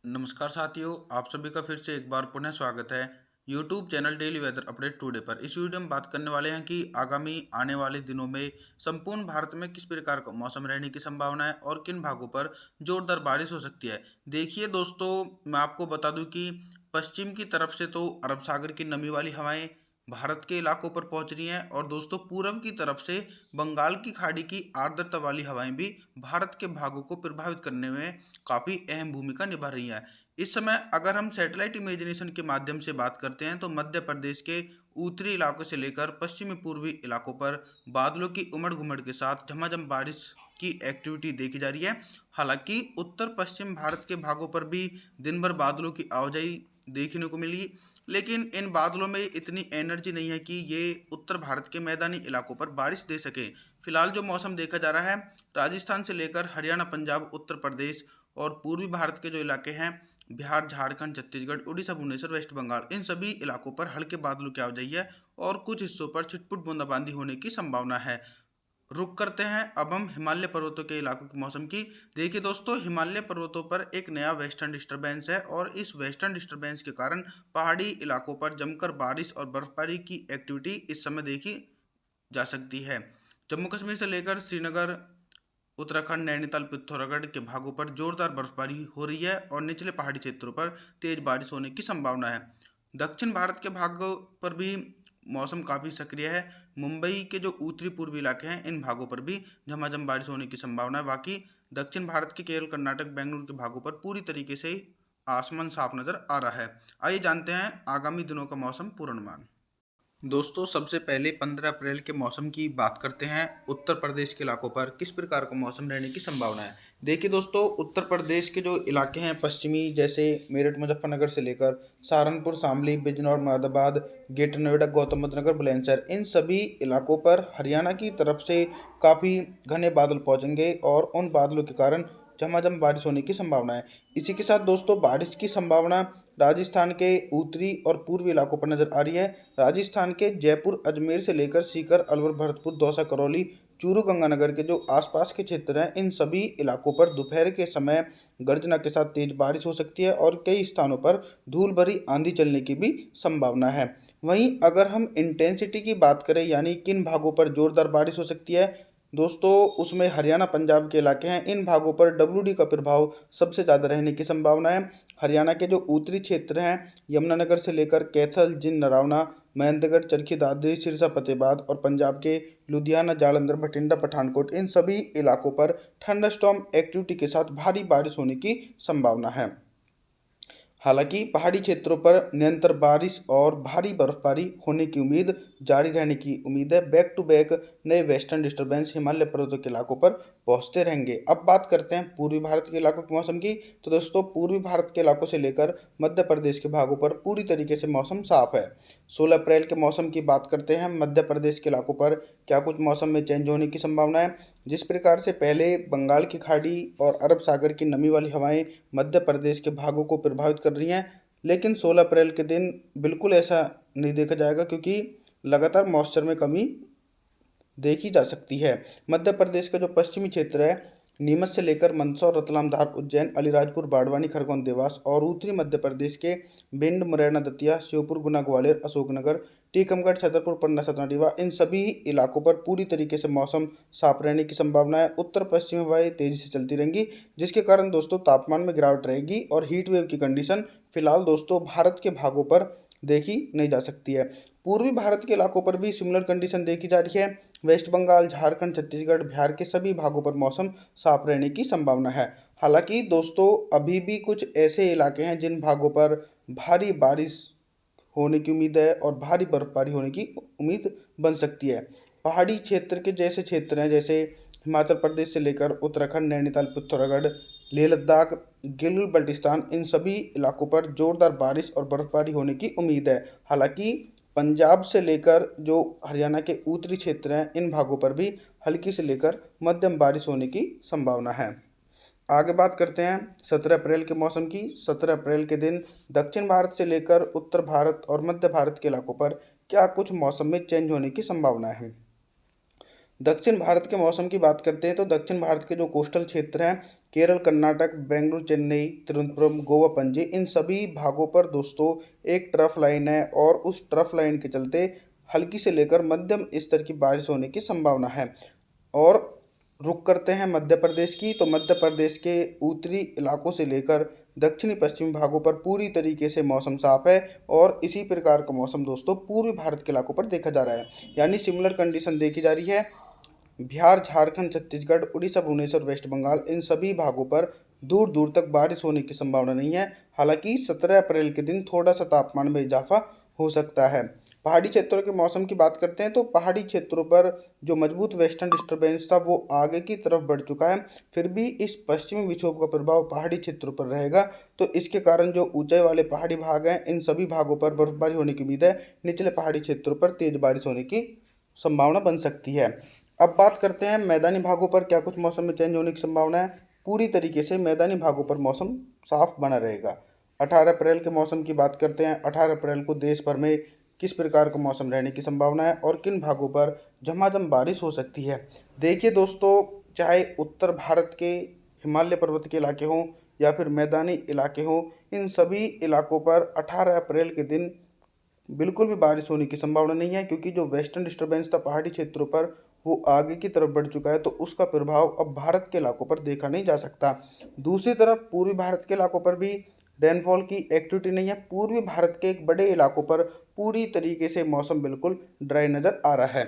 नमस्कार साथियों, आप सभी का फिर से एक बार पुनः स्वागत है YouTube channel daily weather update today पर। इस वीडियो में बात करने वाले हैं कि आगामी आने वाले दिनों में संपूर्ण भारत में किस प्रकार का मौसम रहने की संभावना है और किन भागों पर जोरदार बारिश हो सकती है। देखिए दोस्तों, मैं आपको बता दूं कि पश्चिम की तरफ से तो अरब सागर की नमी वाली हवाएं भारत के इलाकों पर पहुंच रही हैं और दोस्तों पूरब की तरफ से बंगाल की खाड़ी की आर्द्रता वाली हवाएं भी भारत के भागों को प्रभावित करने में काफ़ी अहम भूमिका निभा रही हैं। इस समय अगर हम सैटेलाइट इमेजिनेशन के माध्यम से बात करते हैं तो मध्य प्रदेश के उत्तरी इलाकों से लेकर पश्चिमी पूर्वी इलाकों पर बादलों की उमड़ घुमड़ के साथ झमाझम बारिश की एक्टिविटी देखी जा रही है। हालांकि उत्तर पश्चिम भारत के भागों पर भी दिन भर बादलों की आवाजाही देखने को मिली, लेकिन इन बादलों में इतनी एनर्जी नहीं है कि ये उत्तर भारत के मैदानी इलाकों पर बारिश दे सके। फिलहाल जो मौसम देखा जा रहा है, राजस्थान से लेकर हरियाणा, पंजाब, उत्तर प्रदेश और पूर्वी भारत के जो इलाके हैं, बिहार, झारखंड, छत्तीसगढ़, उड़ीसा, भुवनेश्वर, वेस्ट बंगाल, इन सभी इलाकों पर हल्के बादलों की आवाजाही है और कुछ हिस्सों पर छिटपुट बूंदाबांदी होने की संभावना है। रुक करते हैं अब हम हिमालय पर्वतों के इलाकों के मौसम की। देखिए दोस्तों, हिमालय पर्वतों पर एक नया वेस्टर्न डिस्टर्बेंस है और इस वेस्टर्न डिस्टर्बेंस के कारण पहाड़ी इलाकों पर जमकर बारिश और बर्फबारी की एक्टिविटी इस समय देखी जा सकती है। जम्मू कश्मीर से लेकर श्रीनगर, उत्तराखंड, नैनीताल, पिथौरागढ़ के भागों पर जोरदार बर्फबारी हो रही है और निचले पहाड़ी क्षेत्रों पर तेज बारिश होने की संभावना है। दक्षिण भारत के भागों पर भी मौसम काफ़ी सक्रिय है। मुंबई के जो उत्तरी पूर्वी इलाके हैं, इन भागों पर भी झमाझम बारिश होने की संभावना है। बाकी दक्षिण भारत के केरल, कर्नाटक, बेंगलुरु के भागों पर पूरी तरीके से आसमान साफ नजर आ रहा है। आइए जानते हैं आगामी दिनों का मौसम पूर्वानुमान। दोस्तों, सबसे पहले 15 अप्रैल के मौसम की बात करते हैं। उत्तर प्रदेश के इलाकों पर किस प्रकार का मौसम रहने की संभावना है। देखिए दोस्तों, उत्तर प्रदेश के जो इलाके हैं पश्चिमी, जैसे मेरठ, मुजफ्फरनगर से लेकर सहारनपुर, शामली, बिजनौर, मुरादाबाद, ग्रेटर नोएडा, गौतम बुद्ध नगर, बुलंदशहर, इन सभी इलाकों पर हरियाणा की तरफ से काफ़ी घने बादल पहुंचेंगे और उन बादलों के कारण झमाझम बारिश होने की संभावना है। इसी के साथ दोस्तों, बारिश की संभावना राजस्थान के उत्तरी और पूर्वी इलाकों पर नजर आ रही है। राजस्थान के जयपुर, अजमेर से लेकर सीकर, अलवर, भरतपुर, दौसा, करौली, चूरू, गंगानगर के जो आसपास के क्षेत्र हैं, इन सभी इलाकों पर दोपहर के समय गर्जना के साथ तेज बारिश हो सकती है और कई स्थानों पर धूल भरी आंधी चलने की भी संभावना है। वहीं अगर हम इंटेंसिटी की बात करें, यानी किन भागों पर जोरदार बारिश हो सकती है, दोस्तों उसमें हरियाणा, पंजाब के इलाके हैं, इन भागों पर WD का प्रभाव सबसे ज़्यादा रहने की संभावना है। हरियाणा के जो उत्तरी क्षेत्र हैं, यमुनानगर से लेकर कैथल, जिंद, नरावना, महेंद्रगढ़, चरखी दादरी, सिरसा, फतेहाबाद, और पंजाब के लुधियाना, जालंधर, बठिंडा, पठानकोट, इन सभी इलाकों पर थंडरस्टॉर्म एक्टिविटी के साथ भारी बारिश होने की संभावना है। हालांकि पहाड़ी क्षेत्रों पर निरंतर बारिश और भारी बर्फबारी होने की उम्मीद जारी रहने की उम्मीद है। बैक टू बैक नए वेस्टर्न डिस्टर्बेंस हिमालय पर्वतों के इलाकों पर पहुंचते रहेंगे। अब बात करते हैं पूर्वी भारत के इलाकों के मौसम की। तो दोस्तों, पूर्वी भारत के इलाकों से लेकर मध्य प्रदेश के भागों पर पूरी तरीके से मौसम साफ है। 16 अप्रैल के मौसम की बात करते हैं। मध्य प्रदेश के इलाकों पर क्या कुछ मौसम में चेंज होने की संभावना है। जिस प्रकार से पहले बंगाल की खाड़ी और अरब सागर की नमी वाली हवाएं मध्य प्रदेश के भागों को प्रभावित कर रही हैं, लेकिन 16 अप्रैल के दिन बिल्कुल ऐसा नहीं देखा जाएगा, क्योंकि लगातार मॉइस्चर में कमी देखी जा सकती है। मध्य प्रदेश का जो पश्चिमी क्षेत्र है, नीमच से लेकर मंदसौर, रतलाम, धार, उज्जैन, अलीराजपुर, बाड़वानी, खरगोन, देवास, और उत्तरी मध्य प्रदेश के भिंड, मुरैना, दतिया, श्योपुर, गुना, ग्वालियर, अशोकनगर, टीकमगढ़, छतरपुर, पन्ना, सतना, रीवा, इन सभी इलाकों पर पूरी तरीके से मौसम साफ रहने की संभावना है। उत्तर पश्चिमी हवाएं तेजी से चलती रहेंगी, जिसके कारण दोस्तों तापमान में गिरावट रहेगी और हीट वेव की कंडीशन फिलहाल दोस्तों भारत के भागों पर देखी नहीं जा सकती है। पूर्वी भारत के इलाकों पर भी सिमिलर कंडीशन देखी जा रही है। वेस्ट बंगाल, झारखंड, छत्तीसगढ़, बिहार के सभी भागों पर मौसम साफ रहने की संभावना है। हालांकि दोस्तों अभी भी कुछ ऐसे इलाके हैं जिन भागों पर भारी बारिश होने की उम्मीद है और भारी बर्फबारी होने की उम्मीद बन सकती है। पहाड़ी क्षेत्र के जैसे क्षेत्र हैं, जैसे हिमाचल प्रदेश से लेकर उत्तराखंड, नैनीताल, पिथौरागढ़, लेह लद्दाख, गिलगित बल्टिस्तान, इन सभी इलाकों पर जोरदार बारिश और बर्फबारी होने की उम्मीद है। हालांकि पंजाब से लेकर जो हरियाणा के उत्तरी क्षेत्र हैं, इन भागों पर भी हल्की से लेकर मध्यम बारिश होने की संभावना है। आगे बात करते हैं 17 अप्रैल के मौसम की। 17 अप्रैल के दिन दक्षिण भारत से लेकर उत्तर भारत और मध्य भारत के इलाकों पर क्या कुछ मौसम में चेंज होने की संभावना है। दक्षिण भारत के मौसम की बात करते हैं तो दक्षिण भारत के जो कोस्टल क्षेत्र हैं, केरल, कर्नाटक, बेंगलुरु, चेन्नई, तिरुवनंतपुरम, गोवा, पणजी, इन सभी भागों पर दोस्तों एक ट्रफ लाइन है और उस ट्रफ लाइन के चलते हल्की से लेकर मध्यम स्तर की बारिश होने की संभावना है। और रुक करते हैं मध्य प्रदेश की, तो मध्य प्रदेश के उत्तरी इलाकों से लेकर दक्षिणी पश्चिमी भागों पर पूरी तरीके से मौसम साफ है और इसी प्रकार का मौसम दोस्तों पूर्वी भारत के इलाकों पर देखा जा रहा है, यानी सिमिलर कंडीशन देखी जा रही है। बिहार, झारखंड, छत्तीसगढ़, उड़ीसा, भुवनेश्वर, वेस्ट बंगाल, इन सभी भागों पर दूर दूर तक बारिश होने की संभावना नहीं है। हालांकि 17 अप्रैल के दिन थोड़ा सा तापमान में इजाफा हो सकता है। पहाड़ी क्षेत्रों के मौसम की बात करते हैं तो पहाड़ी क्षेत्रों पर जो मजबूत वेस्टर्न डिस्टर्बेंस था वो आगे की तरफ बढ़ चुका है, फिर भी इस पश्चिमी विक्षोभ का प्रभाव पहाड़ी क्षेत्रों पर रहेगा। तो इसके कारण जो ऊंचाई वाले पहाड़ी भाग हैं, इन सभी भागों पर बर्फबारी होने की उम्मीद है। निचले पहाड़ी क्षेत्रों पर तेज बारिश होने की संभावना बन सकती है। अब बात करते हैं मैदानी भागों पर क्या कुछ मौसम में चेंज होने की संभावना है। पूरी तरीके से मैदानी भागों पर मौसम साफ बना रहेगा। 18 अप्रैल के मौसम की बात करते हैं। 18 अप्रैल को देश भर में किस प्रकार का मौसम रहने की संभावना है और किन भागों पर झमाझम बारिश हो सकती है। देखिए दोस्तों, चाहे उत्तर भारत के हिमालय पर्वत के इलाके हों या फिर मैदानी इलाके हों, इन सभी इलाकों पर 18 अप्रैल के दिन बिल्कुल भी बारिश होने की संभावना नहीं है, क्योंकि जो वेस्टर्न डिस्टर्बेंस था पहाड़ी क्षेत्रों पर वो आगे की तरफ बढ़ चुका है, तो उसका प्रभाव अब भारत के इलाकों पर देखा नहीं जा सकता। दूसरी तरफ पूर्वी भारत के इलाकों पर भी रेनफॉल की एक्टिविटी नहीं है। पूर्वी भारत के एक बड़े इलाकों पर पूरी तरीके से मौसम बिल्कुल ड्राई नज़र आ रहा है,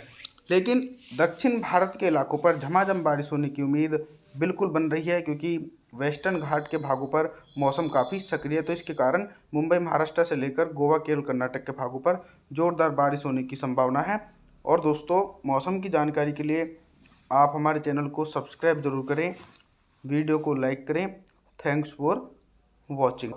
लेकिन दक्षिण भारत के इलाकों पर झमाझम बारिश होने की उम्मीद बिल्कुल बन रही है, क्योंकि वेस्टर्न घाट के भागों पर मौसम काफ़ी सक्रिय है। तो इसके कारण मुंबई, महाराष्ट्र से लेकर गोवा, केरल, कर्नाटक के भागों पर ज़ोरदार बारिश होने की संभावना है। और दोस्तों, मौसम की जानकारी के लिए आप हमारे चैनल को सब्सक्राइब जरूर करें, वीडियो को लाइक करें। Thanks for watching.